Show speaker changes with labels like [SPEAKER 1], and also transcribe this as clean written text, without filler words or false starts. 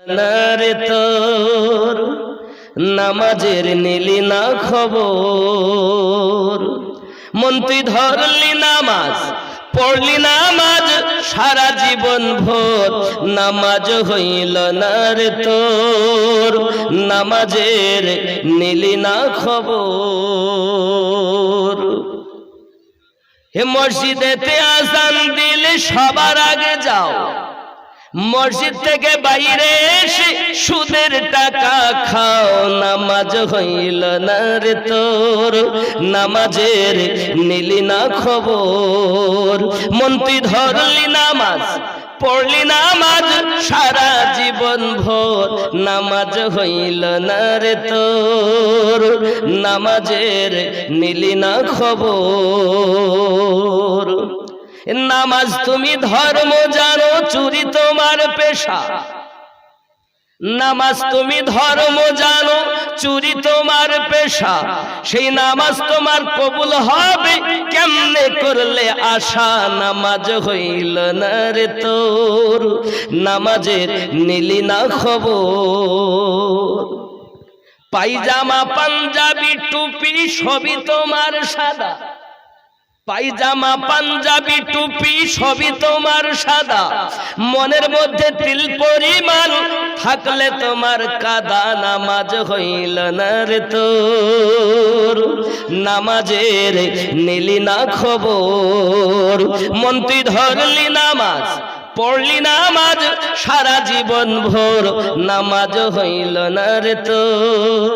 [SPEAKER 1] না রে তোর নামাজের নিলি না খবর। মন তুই ধরলি নামাজ পড়লি নামাজ সারা জীবন ভোর, নামাজ হইল না রে তোর নামাজের নিলি না খবর। হে মসজিদেতে আজান দিলে সবার আগে যাও, মসজিদ থেকে বাইরে এসে সুদের টাকা খাও, নামাজ হইল না রে তোর নামাজের নিলি না খবর। মন তুই ধরলি নামাজ পড়লি নামাজ সারা জীবন ভোর, নামাজ হইল না রে তোর নামাজের নিলি না খবর। নামাজ তুমি ধর্ম জানো চুরি তোমার পেশা, নামাজ তুমি ধর্ম জানো চুরি তোমার পেশা, সেই নামাজ তোমার কবুল হবে কেমনে করলে আশা, নামাজ হইল না রে তোর নামাজের নিলি না খবর। পায়জামা পাঞ্জাবি টুপি সবই তোমার সাদা, পায়জামা পাঞ্জাবি টুপি সবই তোমার সাদা, মনের মধ্যে তিল পরিমাণ থাকলে তোমার কাদা, নামাজ হইল না রে তোর নামাজের নিলি না খবর। মন তুই ধরলি নামাজ পড়লি নামাজ সারা জীবন ভোর, নামাজ হইল না রে তোর।